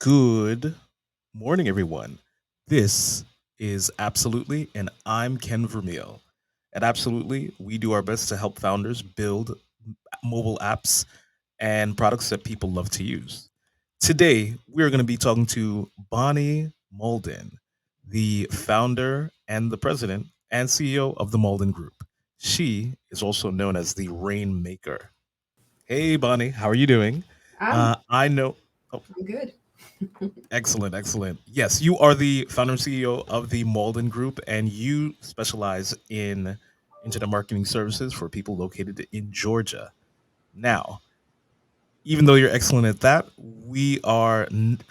Good morning, everyone. This is Absolutely, and I'm Ken Vermeil. At Absolutely, we do our best to help founders build mobile apps and products that people love to use. Today, we're going to be talking to Bonnie Mauldin, the founder and the president and CEO of the Mauldin Group. She is also known as the Rainmaker. Hey, Bonnie, how are you doing? I'm I know. Oh, I'm good. excellent, excellent. Yes, you are the founder and CEO of the Malden Group, and you specialize in internet marketing services for people located in Georgia. Now, even though you're excellent at that, we are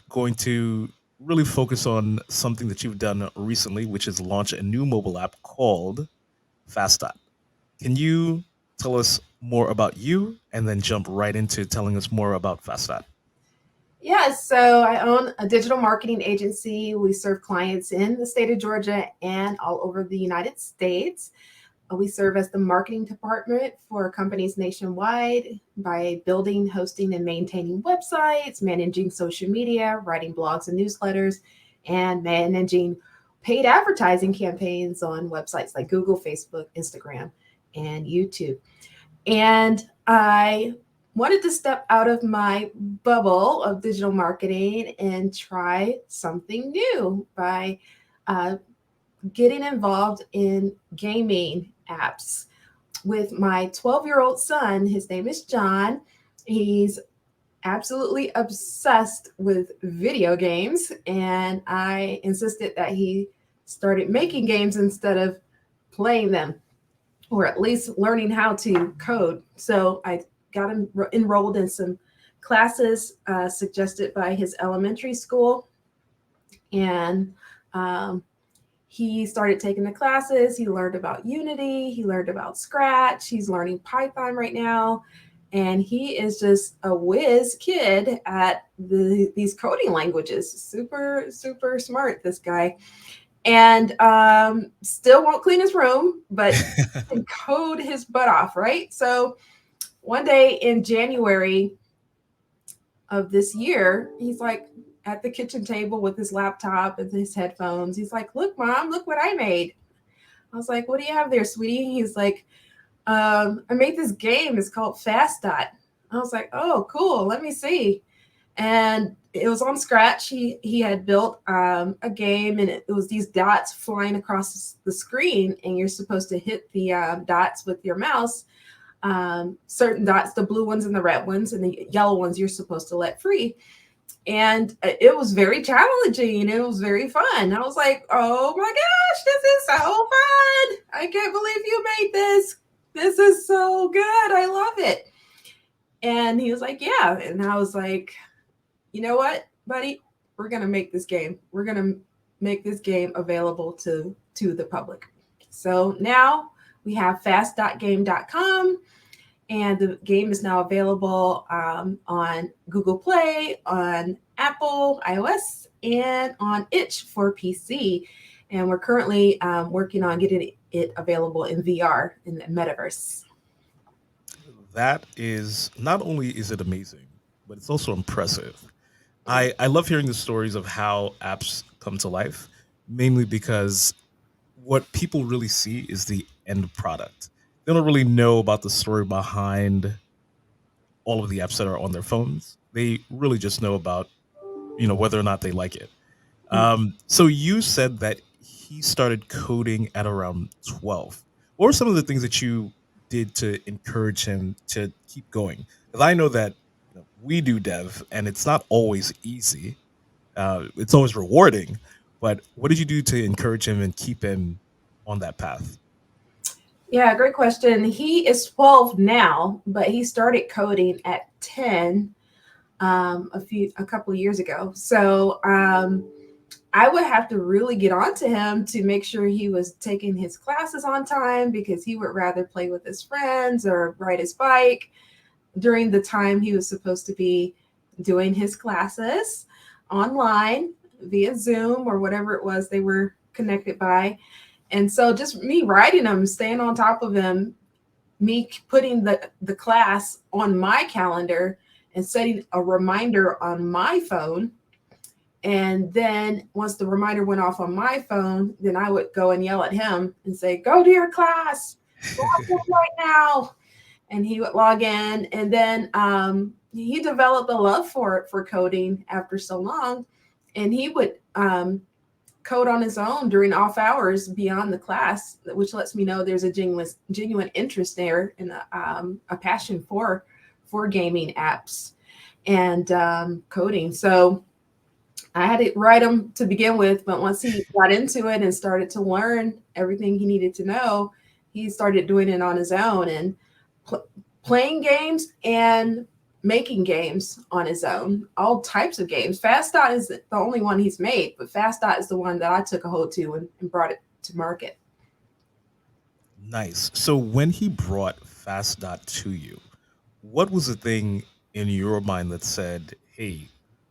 going to really focus on something that you've done recently, which is launch a new mobile app called FastDot. Can you tell us more about you and then jump right into telling us more about FastDot? Yeah, so I own a digital marketing agency. We serve clients in the state of Georgia and all over the United States. We serve as the marketing department for companies nationwide by building, hosting, and maintaining websites, managing social media, writing blogs and newsletters, and managing paid advertising campaigns on websites like Google, Facebook, Instagram, and YouTube. And I wanted to step out of my bubble of digital marketing and try something new by uh, getting involved in gaming apps with my 12-year-old son. His name is John. He's absolutely obsessed with video games, and I insisted that he started making games instead of playing them, or at least learning how to code. So I got him enrolled in some classes suggested by his elementary school, and um, he started taking the classes. He learned about Unity, he learned about Scratch, he's learning Python right now. And he is just a whiz kid at these coding languages. Super, super smart, this guy. And still won't clean his room, but can code his butt off, right? So one day in January of this year, he's like at the kitchen table with his laptop and his headphones. He's like, "Look, mom, look what I made." I was like, "What do you have there, sweetie?" He's like, "I made this game. It's called Fast Dot." I was like, "Oh, cool. Let me see." And it was on Scratch. He had built a game, and it was these dots flying across the screen, and you're supposed to hit the dots with your mouse. Certain dots, the blue ones and the red ones, and the yellow ones you're supposed to let free. And it was very challenging. It was very fun. I was like, "Oh my gosh, this is so fun! I can't believe you made this. This is so good. I love it." And he was like, "Yeah." And I was like, "You know what, buddy? We're gonna make this game. We're gonna make this game available to the public." So now we have fast.game.com, and the game is now available on Google Play, on Apple iOS, and on Itch for PC. And we're currently working on getting it available in VR in the metaverse. That is not only is it amazing, but it's also impressive. I love hearing the stories of how apps come to life, mainly because what people really see is the end product. They don't really know about the story behind all of the apps that are on their phones. They really just know about, whether or not they like it. So you said that he started coding at around 12. What were some of the things that you did to encourage him to keep going? Because I know that we do dev, and it's not always easy. It's always rewarding, but what did you do to encourage him and keep him on that path? Yeah, great question. He is 12 now, but he started coding at 10 a couple of years ago. So I would have to really get on to him to make sure he was taking his classes on time, because he would rather play with his friends or ride his bike during the time he was supposed to be doing his classes online via Zoom or whatever it was they were connected by. And so just me writing him, staying on top of him, me putting the class on my calendar and setting a reminder on my phone And then once the reminder went off on my phone, then I would go and yell at him and say, "Go to your class, log in right now." And he would log in. And then he developed a love for it, for coding after so long. And he would code on his own during off hours beyond the class, which lets me know there's a genuine interest there and a passion for gaming apps and coding. So I had to write him to begin with, but once he got into it and started to learn everything he needed to know, he started doing it on his own and pl- playing games and making games on his own, all types of games. Fast Dot is the only one he's made, but Fast Dot is the one that I took a hold to and brought it to market. Nice. So when he brought Fast Dot to you, what was the thing in your mind that said, "Hey,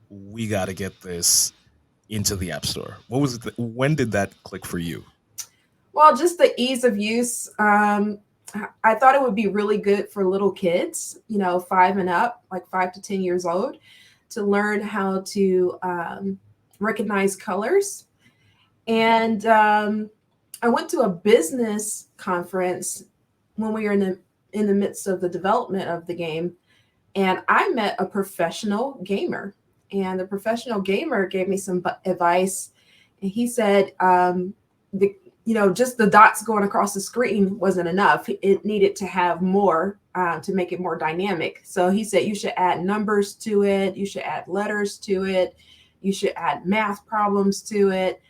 we got to get this into the App Store"? What was it? When did that click for you? Well, just the ease of use. I thought it would be really good for little kids, 5 and up, like 5 to 10 years old, to learn how to recognize colors. And I went to a business conference when we were in the midst of the development of the game, and I met a professional gamer. And the professional gamer gave me some advice, and he said, the just the dots going across the screen wasn't enough. It needed to have more to make it more dynamic. So he said you should add numbers to it, you should add letters to it, you should add math problems to it.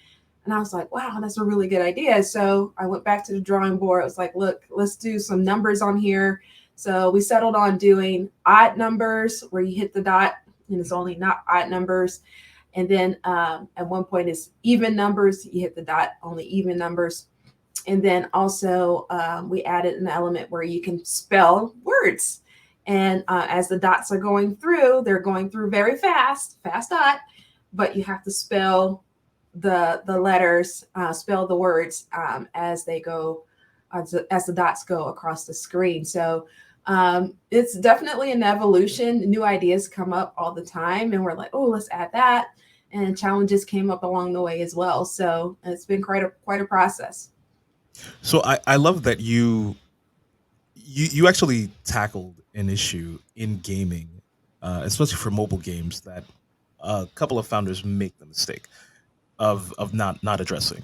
And I was like, wow, that's a really good idea. So I went back to the drawing board. I was like, look, let's do some numbers on here. So we settled on doing odd numbers where you hit the dot and it's only not odd numbers. And then at one point it's even numbers. You hit the dot, only even numbers. And then also we added an element where you can spell words. And as the dots are going through, they're going through very fast, fast dot, but you have to spell the letters, spell the words as they go, as the dots go across the screen. So it's definitely an evolution. New ideas come up all the time, and we're like, oh, let's add that. And challenges came up along the way as well. So it's been quite a process. So I love that you actually tackled an issue in gaming, especially for mobile games that a couple of founders make the mistake of not addressing.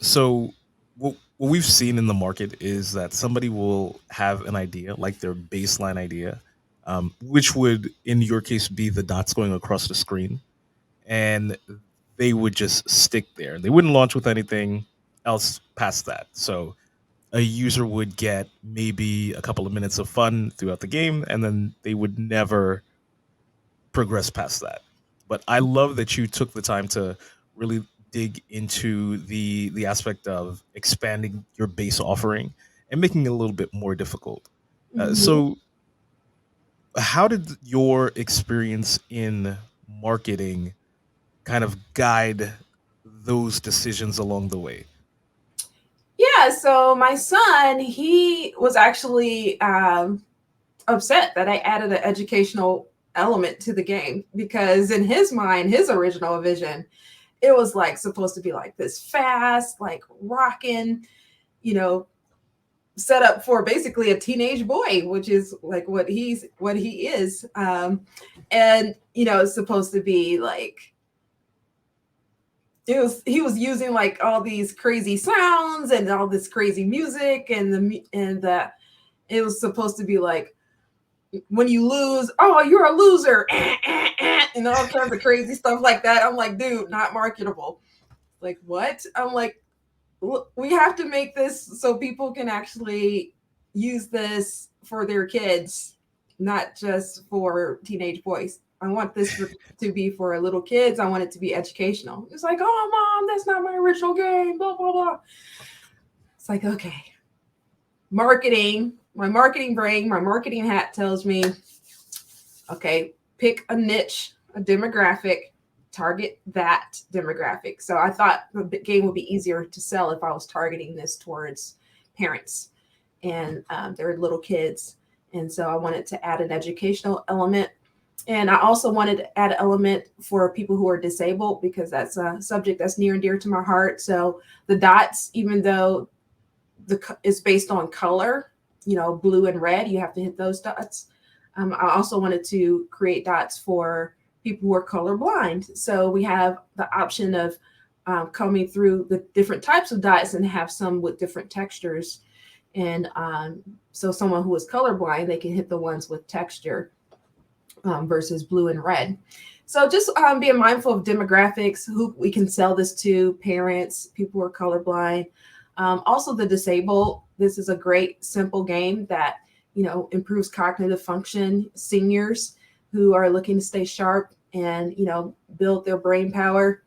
So what we've seen in the market is that somebody will have an idea, like their baseline idea, which would, in your case, be the dots going across the screen, and they would just stick there. They wouldn't launch with anything else past that. So a user would get maybe a couple of minutes of fun throughout the game, and then they would never progress past that. But I love that you took the time to really dig into the aspect of expanding your base offering and making it a little bit more difficult. Mhm. So, how did your experience in marketing kind of guide those decisions along the way? Yeah, so my son, he was actually upset that I added an educational element to the game because in his mind, his original vision, it was like supposed to be like this fast, like rocking, you know, set up for basically a teenage boy, which is like what he is. And it's supposed to be like he was using like all these crazy sounds and all this crazy music and the it was supposed to be like when you lose, oh, you're a loser, and all kinds of crazy stuff like that. I'm like, dude, not marketable. Like, what? I'm like, we have to make this so people can actually use this for their kids, not just for teenage boys. I want to be for little kids. I want it to be educational. It's like, oh, mom, that's not my original game, blah, blah, blah. It's like, okay, marketing, my marketing brain, my marketing hat tells me, okay, pick a niche, a demographic, target that demographic. So I thought the game would be easier to sell if I was targeting this towards parents and their little kids. And so I wanted to add an educational element. And I also wanted to add an element for people who are disabled because that's a subject that's near and dear to my heart. So the dots, even though it's based on color, blue and red, you have to hit those dots. I also wanted to create dots for people who are colorblind. So we have the option of coming through the different types of dots and have some with different textures. And so someone who is colorblind, they can hit the ones with texture versus blue and red. So just being mindful of demographics, who we can sell this to, parents, people who are colorblind, also the disabled. This is a great simple game that improves cognitive function. Seniors who are looking to stay sharp and build their brain power,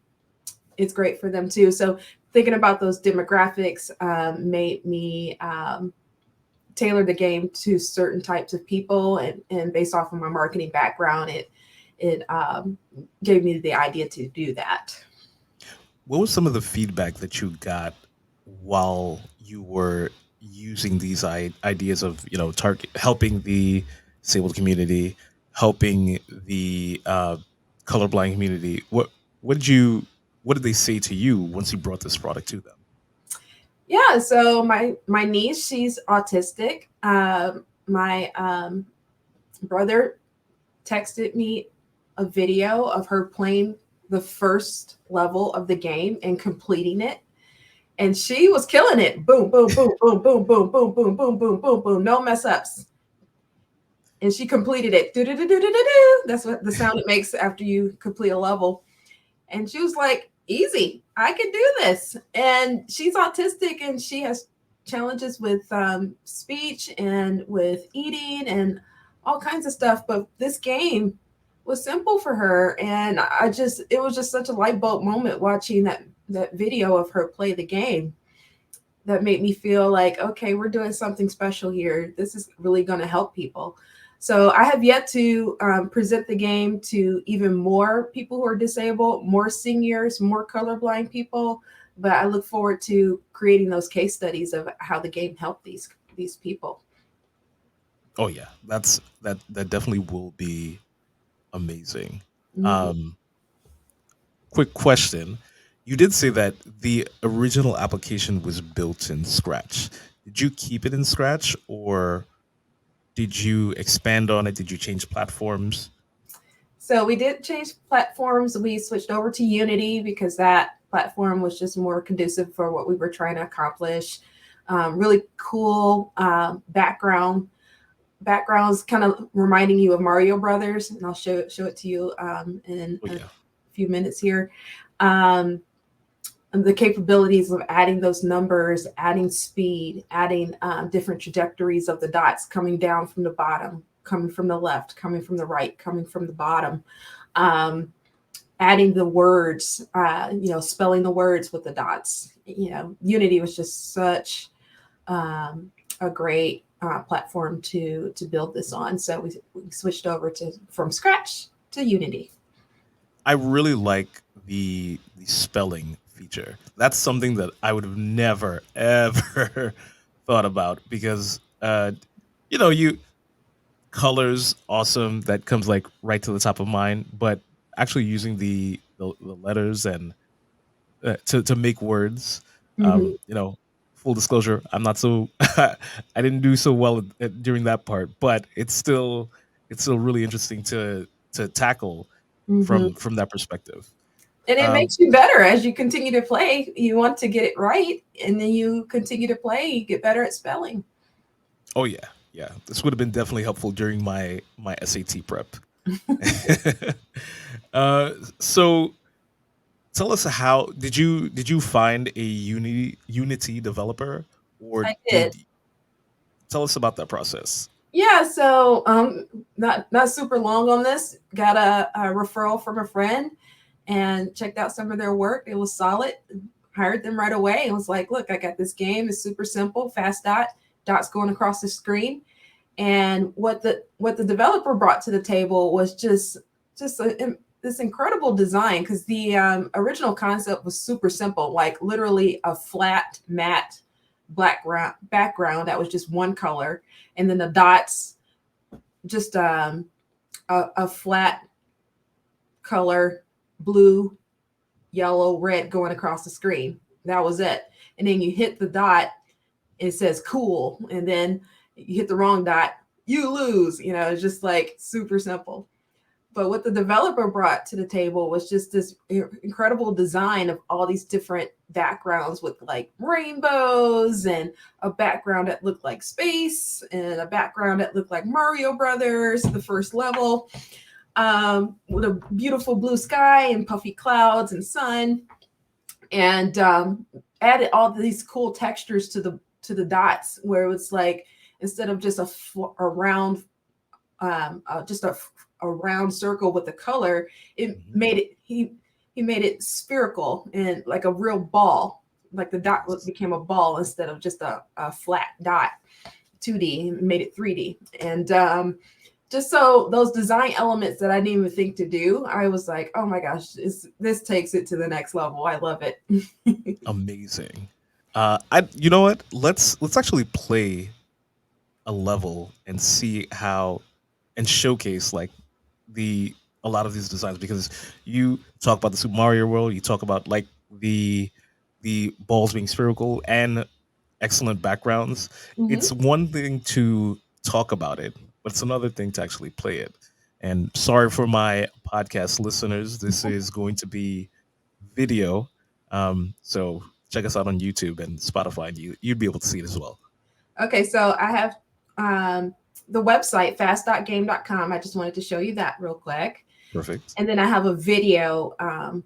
it's great for them too. So thinking about those demographics made me tailor the game to certain types of people, and based off of my marketing background, it gave me the idea to do that. What was some of the feedback that you got while you were using these ideas of target helping the disabled community, helping the colorblind community? What did they say to you once you brought this product to them? Yeah, so my niece, she's autistic. My brother texted me a video of her playing the first level of the game and completing it, and she was killing it. Boom, boom, boom, boom, boom, boom, boom, boom, boom, boom, boom, boom. No mess ups. And she completed it. Do do do do do do. That's what the sound it makes after you complete a level. And she was like, easy, I can do this. And she's autistic and she has challenges with speech and with eating and all kinds of stuff. But this game was simple for her. And it was just such a light bulb moment watching that video of her play the game that made me feel like, okay, we're doing something special here. This is really going to help people. So I have yet to present the game to even more people who are disabled, more seniors, more colorblind people. But I look forward to creating those case studies of how the game helped these people. Oh yeah, that definitely will be amazing. Mhm. Um, Quick question. You did say that the original application was built in Scratch. Did you keep it in Scratch, or did you expand on it? Did you change platforms? So we did change platforms. We switched over to Unity because that platform was just more conducive for what we were trying to accomplish. Really cool backgrounds, kind of reminding you of Mario Brothers, and I'll show it to you in Oh a yeah. few minutes here. Um, and the capabilities of adding those numbers, adding speed, adding different trajectories of the dots coming down from the bottom, coming from the left, coming from the right, coming from the bottom. Um, Adding the words, spelling the words with the dots. Unity was just such um, a great platform to build this on. So we switched over to from scratch to Unity. I really like the spelling feature. That's something that I would have never ever thought about because you colors awesome, that comes like right to the top of mind, but actually using the letters and to make words. Hmm. Full disclosure, I'm not so I didn't do so well during that part, but it's still really interesting to tackle Hmm. from that perspective. And it Um, makes you better as you continue to play. You want to get it right, and then you continue to play. You get better at spelling. oh yeah, yeah. This would have been definitely helpful during my SAT prep. uh, so tell us, how did you find a Unity developer, or I did. did tell us about that process? Yeah, so not super long on this. Got a referral from a friend and checked out some of their work. It was solid. Hired them right away and was like, "Look, I got this game. It's super simple, fast dots going across the screen." And what the developer brought to the table was this incredible design because the original concept was super simple, like literally a flat matte black background that was just one color, and then the dots just a flat color, blue, yellow, red going across the screen. That was it. And then you hit the dot, it says cool. And then you hit the wrong dot, you lose. It's just like super simple. But what the developer brought to the table was just this incredible design of all these different backgrounds with like rainbows and a background that looked like space and a background that looked like Mario Brothers, the first level, with a beautiful blue sky and puffy clouds and sun, and added all these cool textures to the dots, where it was like instead of just a round, just a round circle with a color, it Mhm. made it he made it spherical and like a real ball, like the dot Nice. became a ball instead of just a flat dot. 2D, made it 3D. And just so those design elements that I didn't even think to do, I was like, oh my gosh, this takes it to the next level. I love it. Amazing. You know what? Let's actually play a level and see how and showcase like the a lot of these designs, because you talk about the Super Mario World, you talk about like the balls being spherical and excellent backgrounds. Hmm. It's one thing to talk about it, but it's another thing to actually play it. And sorry for my podcast listeners, this is going to be video. So check us out on YouTube and Spotify, and you'd be able to see it as well. Okay, so I have the website fast.game.com. I just wanted to show you that real quick. Perfect. And then I have a video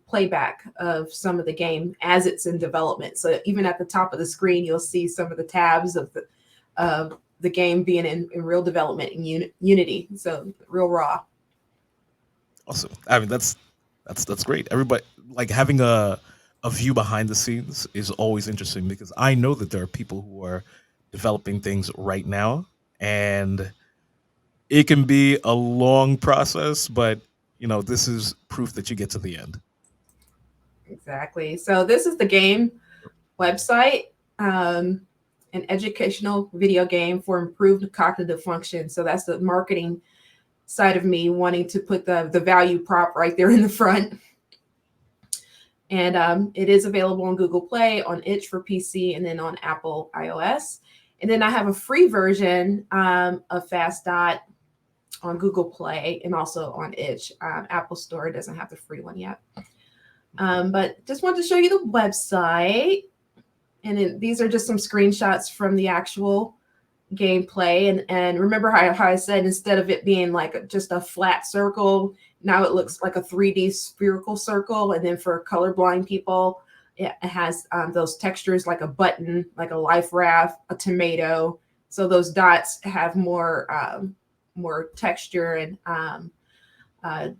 playback of some of the game as it's in development. So even at the top of the screen, you'll see some of the tabs of the game being in real development in Unity. So real raw. Awesome. I mean, that's great. Everybody like having a view behind the scenes is always interesting, because I know that there are people who are developing things right now, and it can be a long process, but this is proof that you get to the end. Exactly. So this is the game website, um, an educational video game for improved cognitive function. So that's the marketing side of me wanting to put the value prop right there in the front. And it is available on Google Play, on Itch for PC, and then on Apple iOS. And then I have a free version of Fast Dot on Google Play and also on Itch. Apple Store doesn't have the free one yet. But just wanted to show you the website. And then these are just some screenshots from the actual gameplay. And remember how I said instead of it being like just a flat circle, now it looks like a 3D spherical circle. And then for colorblind people, it has those textures like a button, like a life raft, a tomato. So those dots have more texture and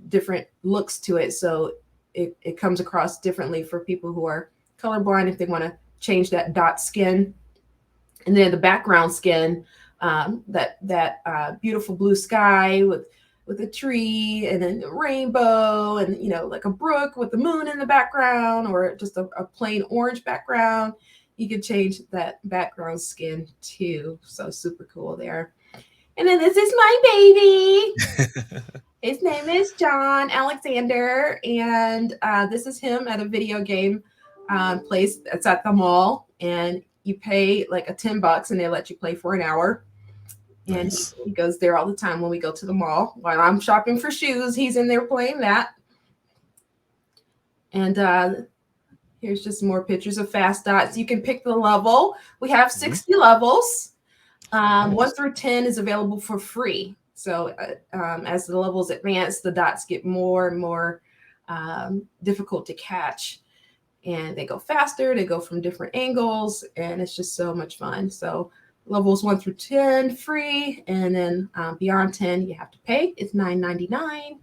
different looks to it. So it comes across differently for people who are colorblind if they want to change that dot skin. And then the background skin, that beautiful blue sky with a tree and then a rainbow and like a brook with the moon in the background, or just a plain orange background. You can change that background skin too. So super cool there. And then this is my baby. His name is John Alexander, and this is him at a video game place that's at the mall. And you pay like a $10, and they let you play for an hour. And he, Nice. he goes there all the time when we go to the mall. While I'm shopping for shoes, he's in there playing that. And here's just more pictures of Fast Dots. You can pick the level. We have Mhm. 60 levels. Nice. 1 through 10 is available for free. So as the levels advance, the dots get more and more difficult to catch. And they go faster, they go from different angles, and it's just so much fun. So levels 1 through 10 free, and then beyond 10 you have to pay. It's $9.99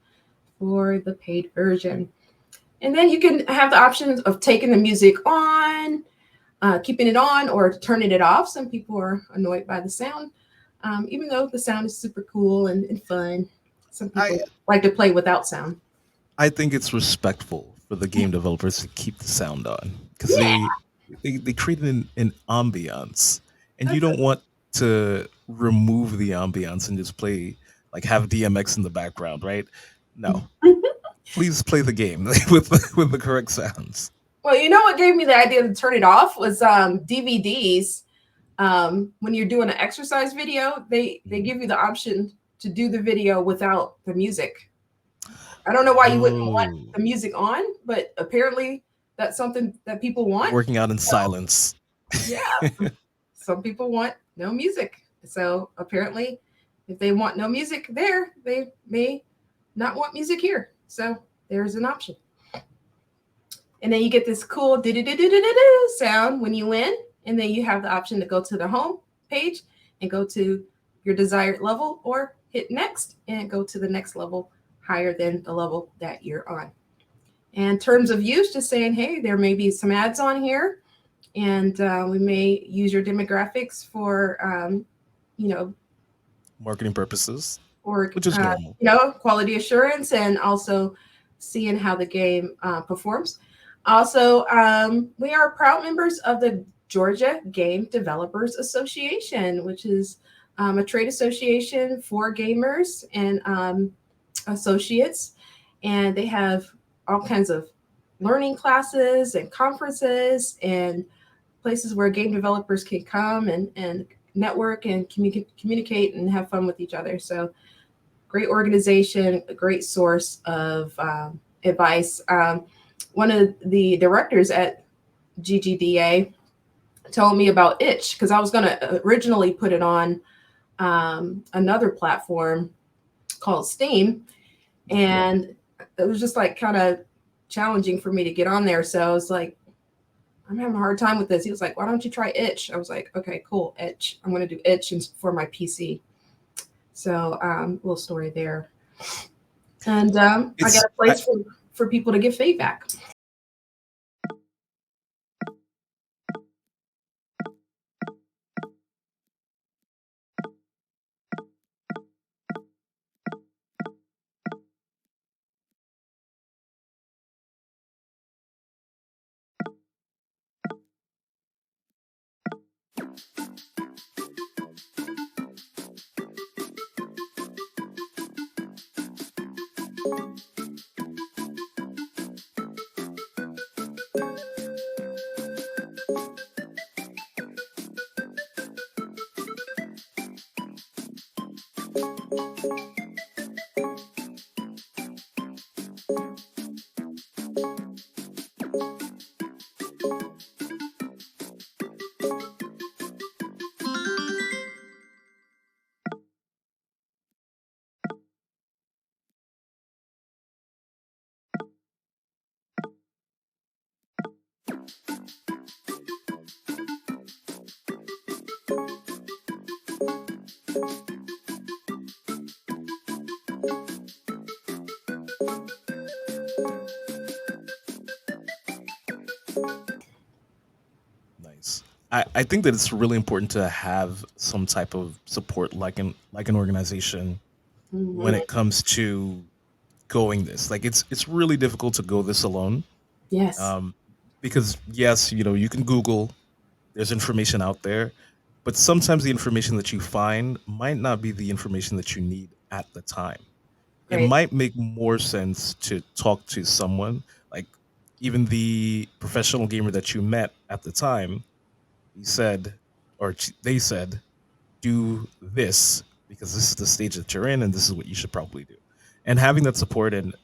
for the paid version. And then you can have the options of taking the music on, keeping it on, or turning it off. Some people are annoyed by the sound, even though the sound is super cool and fun. Some I people like to play without sound. I think it's respectful for the game developers to keep the sound on, because Yeah, they create an ambiance, and you that's don't want to remove the ambiance and just play like have DMX in the background, right? No, please play the game with the correct sounds. Well, you know what gave me the idea to turn it off was DVDs. When you're doing an exercise video, they Mhm. give you the option to do the video without the music. I don't know why you wouldn't want Oh, the music on, but apparently that's something that people want. working out in So silence. yeah, some people want no music. So apparently, if they want no music there, they may not want music here. So there's an option. And then you get this cool sound when you win. And then you have the option to go to the home page and go to your desired level or hit next and go to the next level higher than the level that you're on. And terms of use, just saying, hey, there may be some ads on here, and we may use your demographics for, you know, Marketing purposes, or which is normal. quality assurance, and also seeing how the game performs. Also, we are proud members of the Georgia Game Developers Association, which is a trade association for gamers and associates, and they have all kinds of learning classes and conferences and places where game developers can come and network and communicate and have fun with each other. So great organization, a great source of advice. One of the directors at GGDA told me about Itch because I was going to originally put it on another platform called Steam, Mhm. and it was just like kind of challenging for me to get on there. So I was like, I'm having a hard time with this. He was like, why don't you try Itch? I was like, okay, cool, Itch. I'm going to do Itch for my PC. So little story there. And I got It's a place for people to give feedback. nice. I think that it's really important to have some type of support, like an organization, when Mhm. it comes to going this. Like it's really difficult to go this alone. Yes, Um, because yes, you know, you can Google, there's information out there, but sometimes the information that you find might not be the information that you need at the time. It great. might make more sense to talk to someone, like even the professional gamer that you met at the time. He said, they said, do this because this is the stage that you're in and this is what you should probably do. And having that support and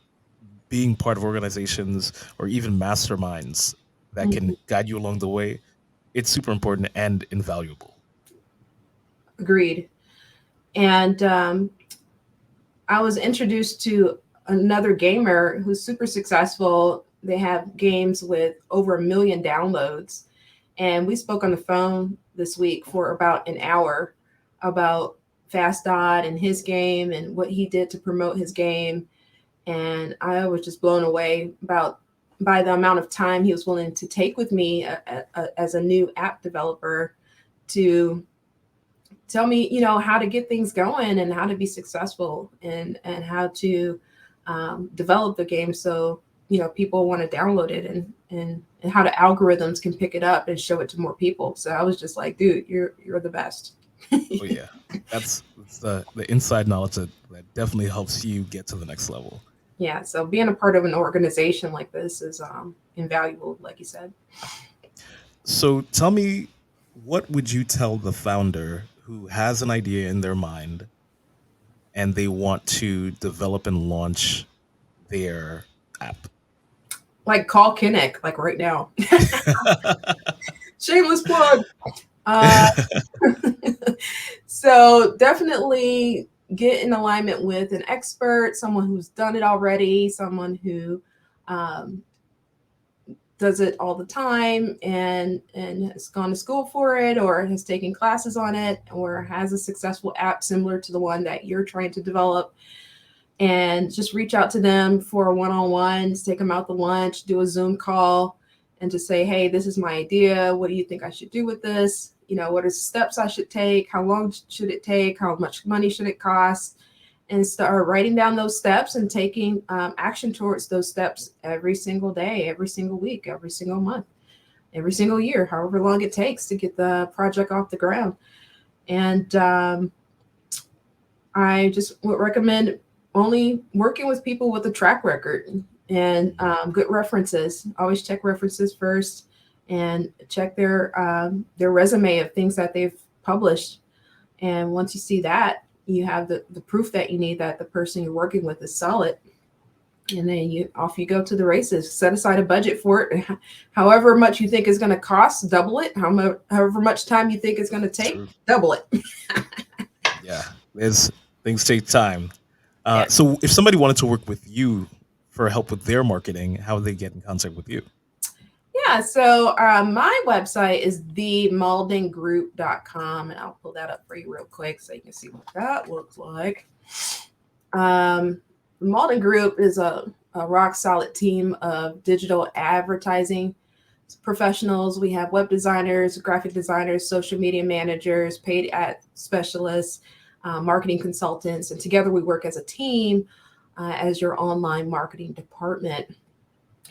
being part of organizations or even masterminds that can Mhm. guide you along the way, it's super important and invaluable. Agreed. And I was introduced to another gamer who's super successful. They have games with over 1 million downloads. And we spoke on the phone this week for about an hour about Fast Dot and his game and what he did to promote his game. And I was just blown away about by the amount of time he was willing to take with me as a new app developer to tell me, how to get things going and how to be successful and how to develop the game so people want to download it and how the algorithms can pick it up and show it to more people. So I was just like, dude, you're the best. Oh yeah, that's the inside knowledge that definitely helps you get to the next level. Yeah, so being a part of an organization like this is invaluable, like you said. So tell me, what would you tell the founder who has an idea in their mind and they want to develop and launch their app? Like call Kinnick, like right now. Shameless plug. Uh, so definitely get in alignment with an expert, someone who's done it already, someone who um, does it all the time and has gone to school for it or has taken classes on it or has a successful app similar to the one that you're trying to develop, and just reach out to them for a one-on-one, take them out to lunch, do a Zoom call, and just say, hey, this is my idea, what do you think I should do with this, what are the steps I should take, how long should it take, how much money should it cost, and start writing down those steps and taking action towards those steps every single day, every single week, every single month, every single year, however long it takes to get the project off the ground. And I just would recommend only working with people with a track record and good references. Always check references first and check their resume of things that they've published. And once you see that, you have the proof that you need that the person you're working with is solid. And then you go to the races. Set aside a budget for it. However much you think is going to cost, double it. However much time you think it's going to take, True. double it. Yeah, there's things take time. Yeah. So if somebody wanted to work with you for help with their marketing, how would they get in contact with you? Yeah, so my website is themauldingroup.com, and I'll pull that up for you real quick so you can see what that looks like. The Mauldin Group is a rock solid team of digital advertising professionals. We have web designers, graphic designers, social media managers, paid ad specialists, marketing consultants, and together we work as a team as your online marketing department.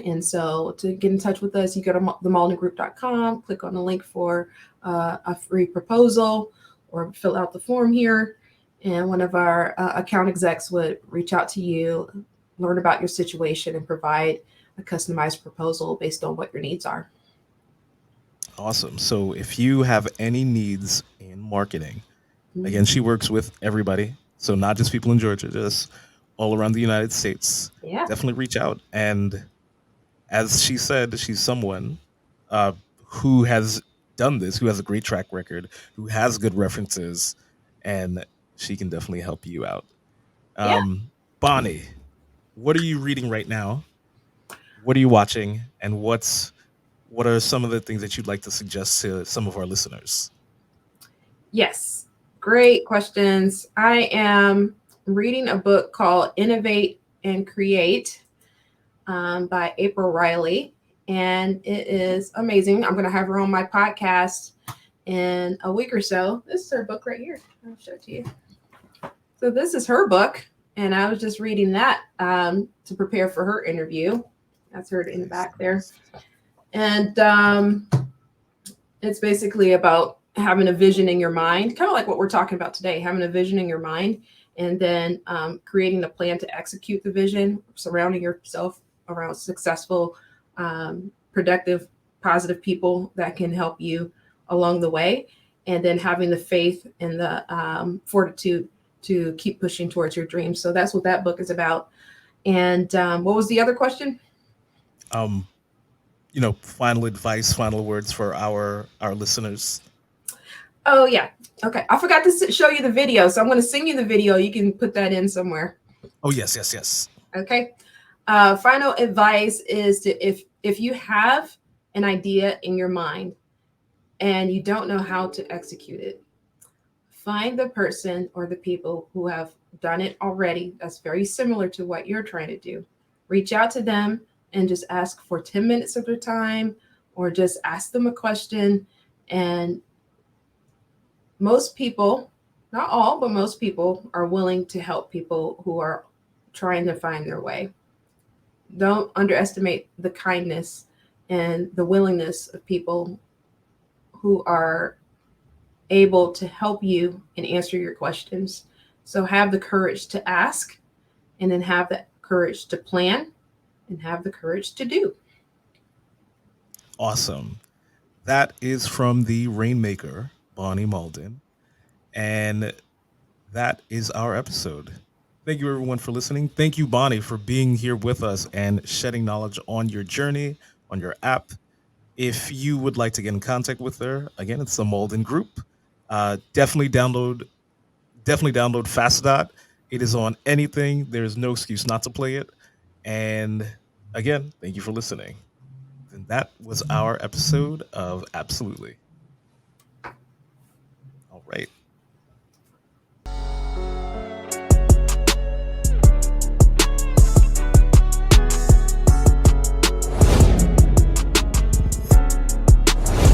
And so to get in touch with us, you go to themauldingroup.com, click on the link for a free proposal or fill out the form here. And one of our account execs would reach out to you, learn about your situation, and provide a customized proposal based on what your needs are. Awesome. So if you have any needs in marketing, Mhm. again, she works with everybody. So not just people in Georgia, just all around the United States. Yeah. Definitely reach out. And as she said, she's someone uh, who has done this, who has a great track record, who has good references, and she can definitely help you out. Yeah. Um, Bonnie, what are you reading right now? What are you watching? And what are some of the things that you'd like to suggest to some of our listeners? Yes. Great questions. I am reading a book called Innovate and Create by April Riley, and it is amazing. I'm going to have her on my podcast in a week or so. This is her book right here. I'll show it to you. So this is her book, and I was just reading that to prepare for her interview. That's her in the Nice, back there, nice. and it's basically about having a vision in your mind, kind of like what we're talking about today, having a vision in your mind, and then creating a plan to execute the vision, surrounding yourself around successful, productive, positive people that can help you along the way, and then having the faith and the fortitude to keep pushing towards your dreams. So that's what that book is about. And what was the other question? Um, final advice, final words for our listeners. Oh, yeah. Okay. I forgot to show you the video. So I'm going to sing you the video. You can put that in somewhere. Oh yes, yes, yes. Okay. Final advice is to if you have an idea in your mind and you don't know how to execute it, find the person or the people who have done it already that's very similar to what you're trying to do. Reach out to them and just ask for 10 minutes of their time or just ask them a question. And most people, not all, but most people are willing to help people who are trying to find their way. Don't underestimate the kindness and the willingness of people who are able to help you and answer your questions. So have the courage to ask, and then have the courage to plan, and have the courage to do. Awesome. That is from the Rainmaker, Bonnie Mauldin. And that is our episode. Thank you, everyone, for listening. Thank you, Bonnie, for being here with us and shedding knowledge on your journey, on your app. If you would like to get in contact with her, again, it's the Malden Group. Definitely download Fastdot. It is on anything. There is no excuse not to play it. And again, thank you for listening. And that was our episode of Absolutely. All right.